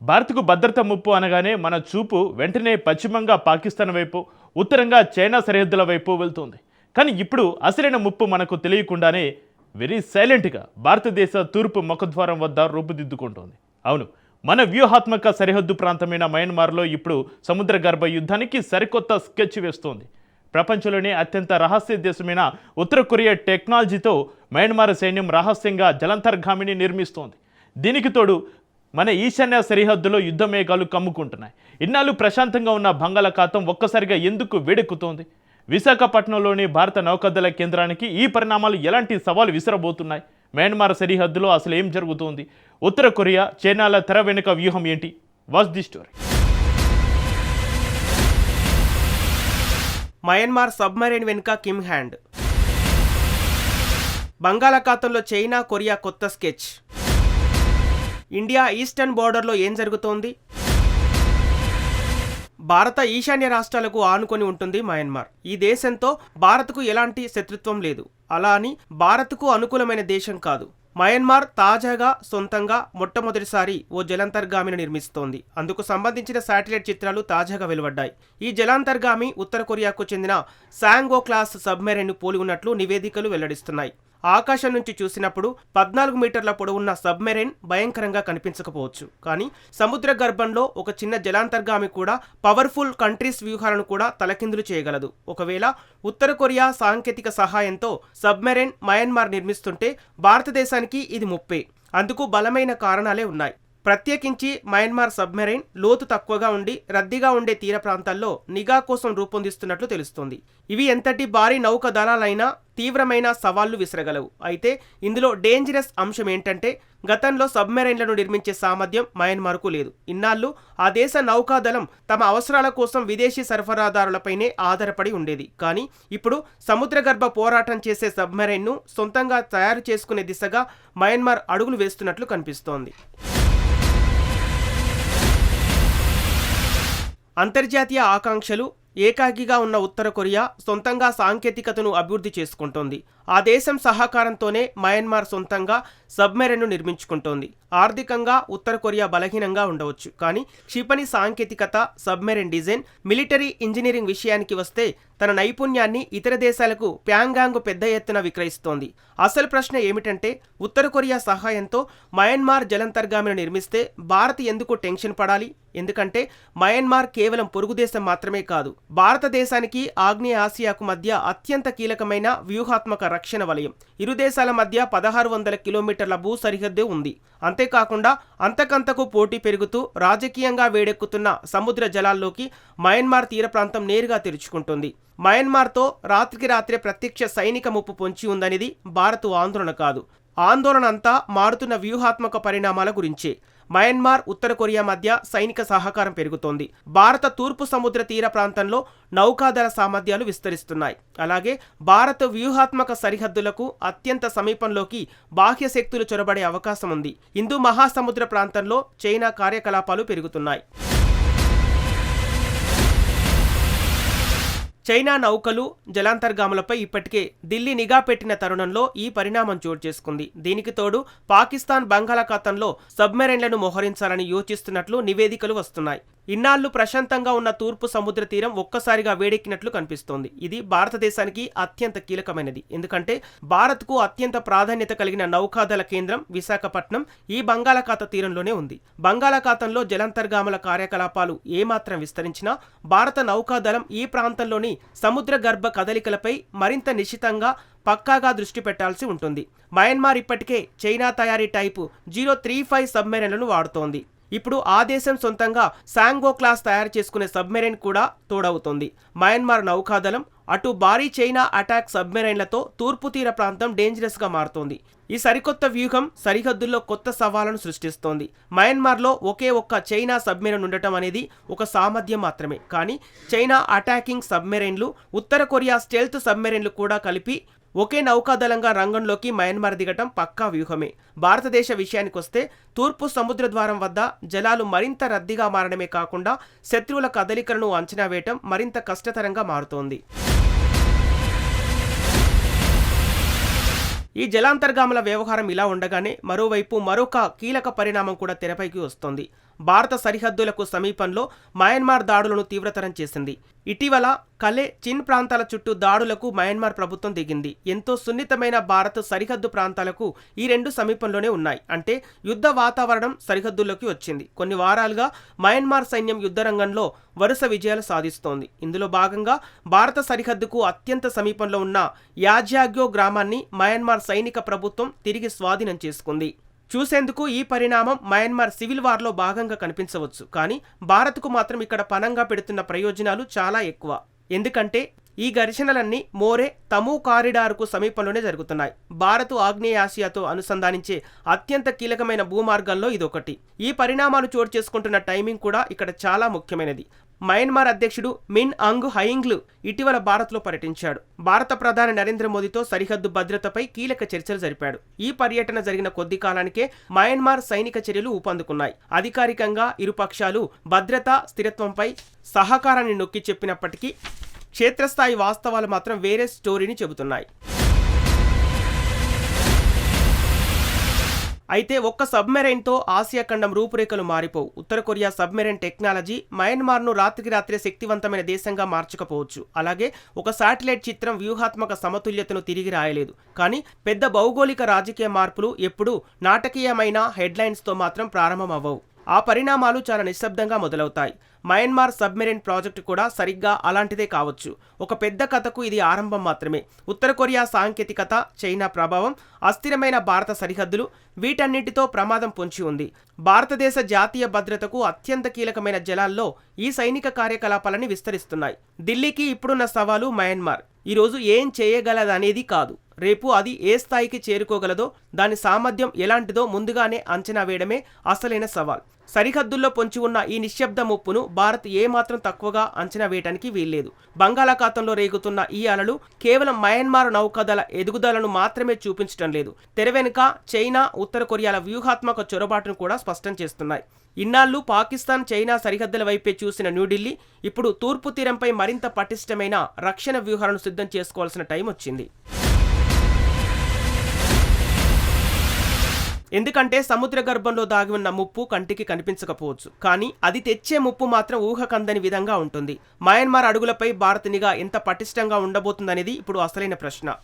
భారత్కు భద్రత ముప్పు అనగానే మన చూపు వెంటనే పశ్చిమంగా పాకిస్తాన్ వైపు, ఉత్తరంగా చైనా సరిహద్దుల వైపు వెళ్తుంది. కానీ ఇప్పుడు అసలైన ముప్పు మనకు తెలియకుండానే వెరీ సైలెంట్గా భారతదేశ తూర్పు ముఖద్వారం వద్ద రూపుదిద్దుకుంటోంది. అవును, మన వ్యూహాత్మక సరిహద్దు ప్రాంతమైన మయన్మార్లో ఇప్పుడు సముద్ర గర్భ యుద్ధానికి సరికొత్త స్కెచ్ వేస్తోంది. ప్రపంచంలోనే అత్యంత రహస్య దేశమైన ఉత్తర కొరియా టెక్నాలజీతో మయన్మార్ సైన్యం రహస్యంగా జలంతర్గామిని నిర్మిస్తోంది. దీనికి తోడు మన ఈశాన్య సరిహద్దులో యుద్ధ మేఘాలు కమ్ముకుంటున్నాయి. ఇన్నాళ్ళు ప్రశాంతంగా ఉన్న బంగాళాఖాతం ఒక్కసారిగా ఎందుకు వేడెక్కుతోంది? విశాఖపట్నంలోని భారత నౌకాదళ కేంద్రానికి ఈ పరిణామాలు ఎలాంటి సవాలు విసిరబోతున్నాయి? మయన్మార్ సరిహద్దులో అసలు ఏం జరుగుతోంది? ఉత్తర కొరియా, చైనాల తెర వెనుక వ్యూహం ఏంటి? Watch the story. Myanmar submarine వెనుక కిమ్ హ్యాండ్. బంగాళాఖాతంలో చైనా, కొరియా కొత్త స్కెచ్. ఇండియా ఈస్టర్న్ బోర్డర్లో ఏం జరుగుతోంది? భారత ఈశాన్య రాష్ట్రాలకు ఆనుకొని ఉంటుంది మయన్మార్. ఈ దేశంతో భారత్కు ఎలాంటి శత్రుత్వం లేదు. అలా అని భారత్కు అనుకూలమైన దేశం కాదు. మయన్మార్ తాజాగా సొంతంగా మొట్టమొదటిసారి ఓ జలాంతర్గామిని నిర్మిస్తోంది. అందుకు సంబంధించిన శాటిలైట్ చిత్రాలు తాజాగా వెలువడ్డాయి. ఈ జలాంతర్గామి ఉత్తర కొరియాకు చెందిన సాంగో క్లాస్ సబ్మెరైన్ను పోలి ఉన్నట్లు నివేదికలు వెల్లడిస్తున్నాయి. ఆకాశం నుంచి చూసినప్పుడు 14 మీటర్ల పొడవున్న సబ్మెరైన్ భయంకరంగా కనిపించకపోవచ్చు. కానీ సముద్ర గర్భంలో ఒక చిన్న జలాంతర్గామి కూడా పవర్ఫుల్ కంట్రీస్ వ్యూహాలను కూడా తలకిందులు చేయగలదు. ఒకవేళ ఉత్తర కొరియా సాంకేతిక సహాయంతో సబ్మెరైన్ మయన్మార్ నిర్మిస్తుంటే భారతదేశానికి ఇది ముప్పే. అందుకు బలమైన కారణాలే ఉన్నాయి. ప్రత్యేకించి మయన్మార్ సబ్మెరైన్ లోతు తక్కువగా ఉండి రద్దీగా ఉండే తీర ప్రాంతాల్లో నిఘా కోసం రూపొందిస్తున్నట్లు తెలుస్తోంది. ఇవి ఎంతటి భారీ నౌక దళాలైనా తీవ్రమైన సవాళ్లు విసరగలవు. అయితే ఇందులో డేంజరస్ అంశం ఏంటంటే గతంలో సబ్మెరైన్లను నిర్మించే సామర్థ్యం మయన్మార్కు లేదు. ఇన్నాళ్ళు ఆ దేశ నౌకాదళం తమ అవసరాల కోసం విదేశీ సరఫరాదారులపైనే ఆధారపడి ఉండేది. కానీ ఇప్పుడు సముద్రగర్భ పోరాటం చేసే సబ్మెరైన్ను సొంతంగా తయారు చేసుకునే దిశగా మయన్మార్ అడుగులు వేస్తున్నట్లు కనిపిస్తోంది. అంతర్జాతీయ ఆకాంక్షలు ఏకాకిగా ఉన్న ఉత్తర కొరియా సొంతంగా సాంకేతికతను అభివృద్ధి చేసుకుంటోంది. ఆ దేశం సహకారంతోనే మయన్మార్ సొంతంగా సబ్మెరైన్ను నిర్మించుకుంటోంది. ఆర్థికంగా ఉత్తర కొరియా బలహీనంగా ఉండవచ్చు. కానీ క్షిపణి సాంకేతికత, సబ్మెరైన్ డిజైన్, మిలిటరీ ఇంజనీరింగ్ విషయానికి వస్తే తన నైపుణ్యాన్ని ఇతర దేశాలకు ప్యాంగాంగ్ పెద్ద ఎత్తున విక్రయిస్తోంది. అసలు ప్రశ్న ఏమిటంటే ఉత్తర కొరియా సహాయంతో మయన్మార్ జలంతర్గామిని నిర్మిస్తే భారత్ ఎందుకు టెన్షన్ పడాలి? ఎందుకంటే మయన్మార్ కేవలం పొరుగు దేశం మాత్రమే కాదు, భారతదేశానికి ఆగ్నేయ ఆసియాకు మధ్య అత్యంత కీలకమైన వ్యూహాత్మక రక్షణ వలయం. ఇరు దేశాల మధ్య 1600 కిలోమీటర్ల భూ సరిహద్దు ఉంది. అంతేకాకుండా అంతకంతకు పోటీ పెరుగుతూ రాజకీయంగా వేడెక్కుతున్న సముద్ర జలాల్లోకి మయన్మార్ తీర ప్రాంతం నేరుగా తెరుచుకుంటుంది. మయన్మార్తో రాత్రికి రాత్రే ప్రత్యక్ష సైనిక ముప్పు పొంచి ఉందనేది భారత్ ఆందోళన కాదు. ఆందోళన అంతా మారుతున్న వ్యూహాత్మక పరిణామాల గురించే. మయన్మార్, ఉత్తర కొరియా మధ్య సైనిక సహకారం పెరుగుతోంది. భారత తూర్పు సముద్ర తీర ప్రాంతంలో నౌకాదళ సామర్థ్యాలు విస్తరిస్తున్నాయి. అలాగే భారత్ వ్యూహాత్మక సరిహద్దులకు అత్యంత సమీపంలోకి బాహ్య శక్తులు చొరబడే అవకాశం ఉంది. హిందూ మహాసముద్ర ప్రాంతంలో చైనా కార్యకలాపాలు పెరుగుతున్నాయి. చైనా నౌకలు, జలాంతర్గాములపై ఇప్పటికే ఢిల్లీ నిఘా పెట్టిన తరుణంలో ఈ పరిణామం చోటు చేసుకుంది. దీనికి తోడు పాకిస్తాన్ బంగాళాఖాతంలో సబ్మెరైన్లను మోహరించాలని యోచిస్తున్నట్లు నివేదికలు వస్తున్నాయి. ఇన్నాళ్లు ప్రశాంతంగా ఉన్న తూర్పు సముద్ర తీరం ఒక్కసారిగా వేడెక్కినట్లు కనిపిస్తోంది. ఇది భారతదేశానికి అత్యంత కీలకమైనది. ఎందుకంటే భారత్కు అత్యంత ప్రాధాన్యత కలిగిన నౌకాదళ కేంద్రం విశాఖపట్నం ఈ బంగాళాఖాత తీరంలోనే ఉంది. బంగాళాఖాతంలో జలాంతర్గాముల కార్యకలాపాలు ఏమాత్రం విస్తరించినా భారత నౌకాదళం ఈ ప్రాంతంలోని సముద్ర గర్భ కదలికలపై మరింత నిశితంగా పక్కాగా దృష్టి పెట్టాల్సి ఉంటుంది. మయన్మార్ ఇప్పటికే చైనా తయారీ టైపు 035 సబ్మెరైన్లను వాడుతోంది. ఇప్పుడు ఆ దేశం సొంతంగా సాంగో క్లాస్ తయారు చేసుకునే సబ్మెరైన్ కూడా తోడవుతోంది. మయన్మార్ నౌకాదళం అటు భారీ చైనా అటాక్ సబ్మెరైన్లతో తూర్పు తీర ప్రాంతం డేంజరస్గా మారుతోంది. ఈ సరికొత్త వ్యూహం సరిహద్దుల్లో కొత్త సవాళ్లను సృష్టిస్తోంది. మయన్మార్లో ఒకే ఒక్క చైనా సబ్మెరైన్ ఉండటం అనేది ఒక సామర్థ్యం మాత్రమే. కానీ చైనా అటాకింగ్ సబ్మెరైన్లు, ఉత్తర కొరియా స్టెల్త్ సబ్మెరైన్లు కూడా కలిపి ఒకే నౌకాదళంగా రంగంలోకి మయన్మార్ దిగటం పక్కా వ్యూహమే. భారతదేశ విషయానికొస్తే తూర్పు సముద్ర ద్వారం వద్ద జలాలు మరింత రద్దీగా మారడమే కాకుండా శత్రువుల కదలికలను అంచనా వేయటం మరింత కష్టతరంగా మారుతోంది. ఈ జలాంతర్గాముల వ్యవహారం ఇలా ఉండగానే మరోవైపు మరొక కీలక పరిణామం కూడా తెరపైకి వస్తోంది. భారత సరిహద్దులకు సమీపంలో మయన్మార్ దాడులను తీవ్రతరం చేసింది. ఇటీవల కలే, చిన్ ప్రాంతాల చుట్టూ దాడులకు మయన్మార్ ప్రభుత్వం దిగింది. ఎంతో సున్నితమైన భారత్ సరిహద్దు ప్రాంతాలకు ఈ రెండు సమీపంలోనే ఉన్నాయి. అంటే యుద్ధ వాతావరణం సరిహద్దుల్లోకి వచ్చింది. కొన్ని వారాలుగా మయన్మార్ సైన్యం యుద్ధరంగంలో వరుస విజయాలు సాధిస్తోంది. ఇందులో భాగంగా భారత సరిహద్దుకు అత్యంత సమీపంలో ఉన్న యాజాగ్యో గ్రామాన్ని మయన్మార్ సైనిక ప్రభుత్వం తిరిగి స్వాధీనం చేసుకుంది. చూసేందుకు ఈ పరిణామం మయన్మార్ సివిల్ వార్లో భాగంగా కనిపించవచ్చు. కానీ భారత్కు మాత్రం ఇక్కడ పణంగా పెడుతున్న ప్రయోజనాలు చాలా ఎక్కువ. ఎందుకంటే ఈ ఘర్షణలన్నీ మోరే తము కారిడార్కు సమీపంలోనే జరుగుతున్నాయి. భారత్ ఆగ్నేయాసియాతో అనుసంధానించే అత్యంత కీలకమైన భూమార్గాల్లో ఇదొకటి. ఈ పరిణామాలు చోటు చేసుకుంటున్న టైమింగ్ కూడా ఇక్కడ చాలా ముఖ్యమైనది. మయన్మార్ అధ్యక్షుడు మిన్ ఆంగ్ హయింగ్లు ఇటీవల భారత్లో పర్యటించాడు. భారత ప్రధాని నరేంద్ర మోదీతో సరిహద్దు భద్రతపై కీలక చర్చలు జరిపాడు. ఈ పర్యటన జరిగిన కొద్ది కాలానికే మయన్మార్ సైనిక చర్యలు ఊపందుకున్నాయి. అధికారికంగా ఇరు పక్షాలు భద్రత, స్థిరత్వంపై సహకారాన్ని నొక్కి చెప్పినప్పటికీ క్షేత్రస్థాయి వాస్తవాలు మాత్రం వేరే స్టోరీని చెబుతున్నాయి. అయితే ఒక్క సబ్మెరైన్తో ఆసియా ఖండం రూపురేఖలు మారిపోవు. ఉత్తర కొరియా సబ్మెరైన్ టెక్నాలజీ మయన్మార్ను రాత్రికి రాత్రే శక్తివంతమైన దేశంగా మార్చకపోవచ్చు. అలాగే ఒక శాటిలైట్ చిత్రం వ్యూహాత్మక సమతుల్యతను తిరిగి రాయలేదు. కానీ పెద్ద భౌగోళిక రాజకీయ మార్పులు ఎప్పుడూ నాటకీయమైన హెడ్లైన్స్తో మాత్రం ప్రారంభం అవ్వవు. ఆ పరిణామాలు చాలా నిశ్శబ్దంగా మొదలవుతాయి. మయన్మార్ సబ్మెరైన్ ప్రాజెక్టు కూడా సరిగ్గా అలాంటిదే కావచ్చు. ఒక పెద్ద కథకు ఇది ఆరంభం మాత్రమే. ఉత్తర కొరియా సాంకేతికత, చైనా ప్రభావం, అస్థిరమైన భారత సరిహద్దులు, వీటన్నిటితో ప్రమాదం పొంచి ఉంది. భారతదేశ జాతీయ భద్రతకు అత్యంత కీలకమైన జలాల్లో ఈ సైనిక కార్యకలాపాలని విస్తరిస్తున్నాయి. ఢిల్లీకి ఇప్పుడున్న సవాలు మయన్మార్ ఈరోజు ఏం చేయగలదనేది కాదు, రేపు అది ఏ స్థాయికి చేరుకోగలదో, దాని సామర్థ్యం ఎలాంటిదో ముందుగానే అంచనా వేయడమే అసలైన సవాల్. సరిహద్దుల్లో పొంచి ఉన్న ఈ నిశ్శబ్ద ముప్పును భారత్ ఏమాత్రం తక్కువగా అంచనా వేయడానికి వీల్లేదు. బంగాళాఖాతంలో రేగుతున్న ఈ అలలు కేవలం మయన్మార్ నౌకాదళ ఎదుగుదలను మాత్రమే చూపించడం లేదు. తెర వెనుక చైనా, ఉత్తర కొరియాల వ్యూహాత్మక చొరబాటును కూడా స్పష్టం చేస్తున్నాయి. ఇన్నాళ్లు పాకిస్తాన్, చైనా సరిహద్దుల వైపే చూసిన న్యూఢిల్లీ ఇప్పుడు తూర్పు తీరంపై మరింత పటిష్టమైన రక్షణ వ్యూహాలను సిద్ధం చేసుకోవాల్సిన టైం వచ్చింది. ఎందుకంటే సముద్ర గర్భంలో దాగి ఉన్న ముప్పు కంటికి కనిపించకపోవచ్చు, కానీ అది తెచ్చే ముప్పు మాత్రం ఊహకందని విధంగా ఉంటుంది. మయన్మార్ అడుగులపై భారత్ నిఘా ఎంత పటిష్టంగా ఉండబోతుందనేది ఇప్పుడు అసలైన ప్రశ్న.